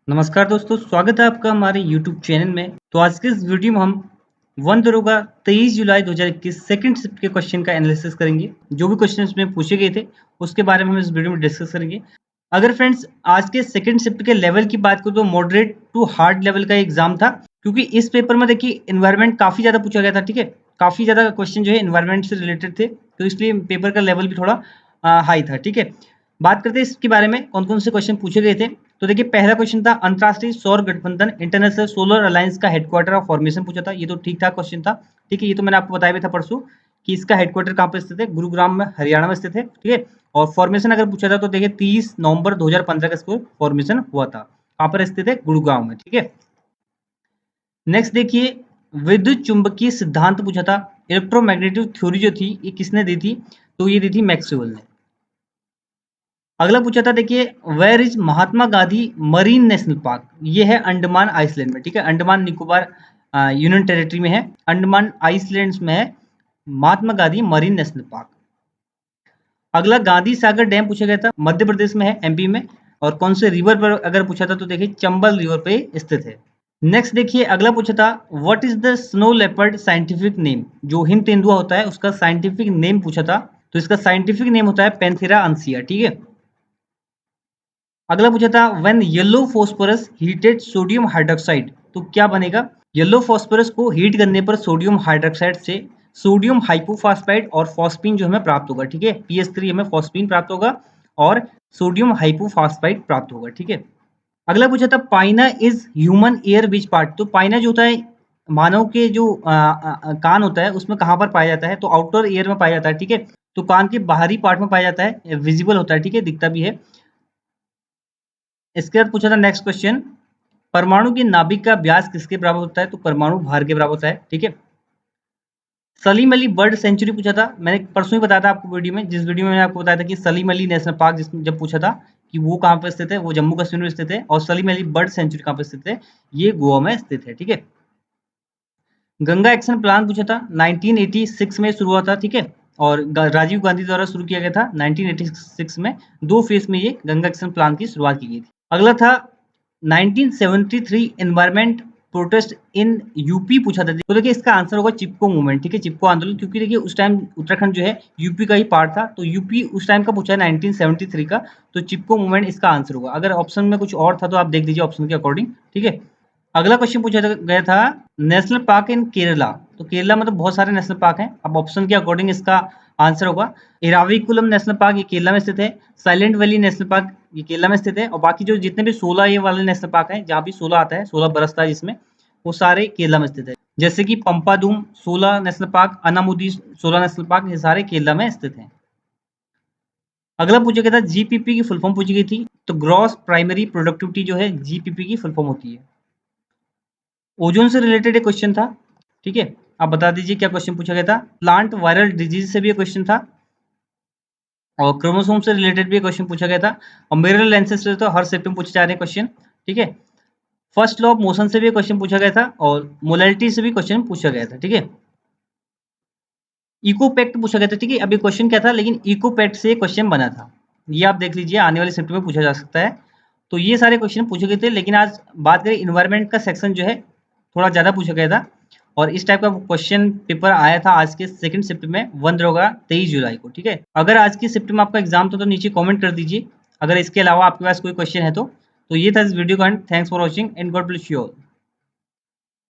नमस्कार दोस्तों, स्वागत है आपका हमारे YouTube चैनल में। तो आज के इस वीडियो में हम 1 दरोगा 23 जुलाई 2021 सेकंड शिफ्ट के क्वेश्चन का एनालिसिस करेंगे। जो भी क्वेश्चन इसमें पूछे गए थे उसके बारे में हम इस वीडियो में डिस्कस करेंगे। अगर फ्रेंड्स आज के सेकंड शिफ्ट के लेवल की बात करूँ तो मॉडरेट टू हार्ड लेवल का एग्जाम था, क्योंकि इस पेपर में देखिए एनवायरनमेंट काफी ज्यादा पूछा गया था। ठीक है, काफी ज्यादा क्वेश्चन जो है एनवायरनमेंट से रिलेटेड थे, तो इसलिए पेपर का लेवल भी थोड़ा हाई था। ठीक है, बात करते हैं इसके बारे में कौन कौन से क्वेश्चन पूछे गए थे। तो देखिए पहला क्वेश्चन था अंतरराष्ट्रीय सौर गठबंधन इंटरनेशनल सोलर अलायंस का हेडक्वार्टर ऑफ फॉर्मेशन पूछा था। ये तो ठीक ठाक क्वेश्चन था। ठीक है, ये तो मैंने आपको बताया भी था परसों कि इसका हेडक्वार्टर कहाँ पे स्थित है, गुरुग्राम में, हरियाणा में स्थित है। ठीक है, और फॉर्मेशन अगर पूछा था तो देखिए 30 नवंबर 2015 का इसको फॉर्मेशन हुआ था। कहाँ पर स्थित है, गुरुग्राम में। ठीक है, नेक्स्ट देखिए विद्युत चुंबकीय सिद्धांत पूछा था। इलेक्ट्रोमैग्नेटिक थ्योरी जो थी ये किसने दी थी, तो ये दी थी मैक्सवेल ने। अगला पूछा था देखिए where is Mahatma Gandhi marine national park, ये है अंडमान आइसलैंड में। ठीक है, अंडमान निकोबार यूनियन टेरिटरी में है, अंडमान आइसलैंड्स में है महात्मा गांधी मरीन नेशनल पार्क। अगला गांधी सागर डैम पूछा गया था, मध्य प्रदेश में है, एमपी में। और कौन से रिवर पर अगर पूछा था तो देखिए चंबल रिवर पे स्थित है। नेक्स्ट देखिए अगला पूछा था what is the snow leopard scientific name, जो हिम तेंदुआ होता है उसका साइंटिफिक नेम पूछा था। तो इसका साइंटिफिक नेम होता है पैंथेरा अंसिया। ठीक है, अगला पूछा था when yellow phosphorus heated sodium hydroxide, तो क्या बनेगा। येलो फॉस्फोरस को हीट करने पर सोडियम हाइड्रोक्साइड से सोडियम हाइपोफॉस्फाइड और फॉस्फीन जो हमें प्राप्त होगा। ठीक है, पीएच3 हमें फॉस्फीन प्राप्त होगा और सोडियम हाइपोफॉस्फाइड प्राप्त होगा। ठीक है, अगला पूछा था pinna is human ear which part, तो पाइना जो होता है मानव के जो कान होता है उसमें कहाँ पर पाया जाता है, तो आउटर एयर में पाया जाता है। ठीक है, तो कान के बाहरी पार्ट में पाया जाता है, विजिबल होता है। ठीक है, दिखता भी है। इसके बाद पूछा था नेक्स्ट क्वेश्चन परमाणु की नाभिक का व्यास किसके बराबर होता है, तो परमाणु भार के बराबर होता है। ठीक है, सलीम अली बर्ड सेंचुरी पूछा था, मैंने परसों ही बताया था आपको वीडियो में, जिस वीडियो में मैंने आपको बताया था कि सलीम अली नेशनल पार्क जिसमें जब पूछा था कि वो कहाँ पर स्थित है, वो जम्मू कश्मीर में स्थित है। और सलीम अली बर्ड सेंचुरी कहाँ पर स्थित है, ये गोवा में स्थित है। ठीक है, गंगा एक्शन प्लान पूछा था, 1986 में शुरू हुआ था। ठीक है, और राजीव गांधी द्वारा शुरू किया गया था 1986 में। 2 फेज में ये गंगा एक्शन प्लान की शुरुआत की गई थी। अगला था 1973 एनवायरमेंट प्रोटेस्ट इन यूपी पूछा था। तो देखिए इसका आंसर होगा चिपको मूवमेंट। ठीक है, चिपको आंदोलन, क्योंकि देखिए उस टाइम उत्तराखंड जो है यूपी का ही पार्ट था, तो यूपी उस टाइम का पूछा है 1973 का, तो चिपको मूवमेंट इसका आंसर होगा। अगर ऑप्शन में कुछ और था तो आप देख लीजिए ऑप्शन के अकॉर्डिंग। ठीक है, अगला क्वेश्चन पूछा गया था नेशनल पार्क इन केरला, तो केरला में तो बहुत सारे नेशनल पार्क हैं, अब ऑप्शन के अकॉर्डिंग इसका आंसर होगा इराविकुलम नेशनल पार्क, ये केरला में स्थित है। साइलेंट वैली नेशनल पार्क ये केरला में स्थित है। और बाकी जो जितने भी 16 ये वाले नेशनल पार्क हैं जहाँ भी 16 आता है, 16 बरसता है जिसमें, वो सारे केरला में स्थित है। जैसे कि पंपादूम 16 national park, Anamudi 16 national park, ये सारे केरला में स्थित हैं। अगला पूछा गया था जीपीपी की फुल फॉर्म पूछी गई थी, तो ग्रॉस प्राइमरी प्रोडक्टिविटी जो है जीपीपी की फुल फॉर्म होती है। ओजोन से रिलेटेड एक क्वेश्चन था। ठीक है, आप बता दीजिए क्या क्वेश्चन पूछा गया था। प्लांट वायरल डिजीज से भी एक क्वेश्चन था, और क्रोमोसोम से रिलेटेड भी एक क्वेश्चन पूछा गया था, और मिरर लेंसेज से तो हर शिफ्ट में पूछे जा रहे हैं क्वेश्चन। ठीक है, फर्स्ट लॉ ऑफ मोशन से भी क्वेश्चन पूछा गया था, और मोलैलिटी से भी क्वेश्चन पूछा गया था। ठीक है, इकोपैक्ट पूछा गया था। ठीक है, अभी क्वेश्चन क्या था, लेकिन इकोपैक्ट से क्वेश्चन बना था, ये आप देख लीजिए, आने वाले शिफ्ट में पूछा जा सकता है। तो ये सारे क्वेश्चन पूछे गए थे, लेकिन आज बात करें इन्वायरमेंट का सेक्शन जो है थोड़ा ज्यादा पूछा गया था, और इस टाइप का क्वेश्चन पेपर आया था आज के सेकंड शिफ्ट में 1 होगा 23 जुलाई को। ठीक है, अगर आज की शिफ्ट में आपका एग्जाम था तो नीचे कमेंट कर दीजिए, अगर इसके अलावा आपके पास कोई क्वेश्चन है तो ये था इस वीडियो का and. Thanks for watching and God bless you all.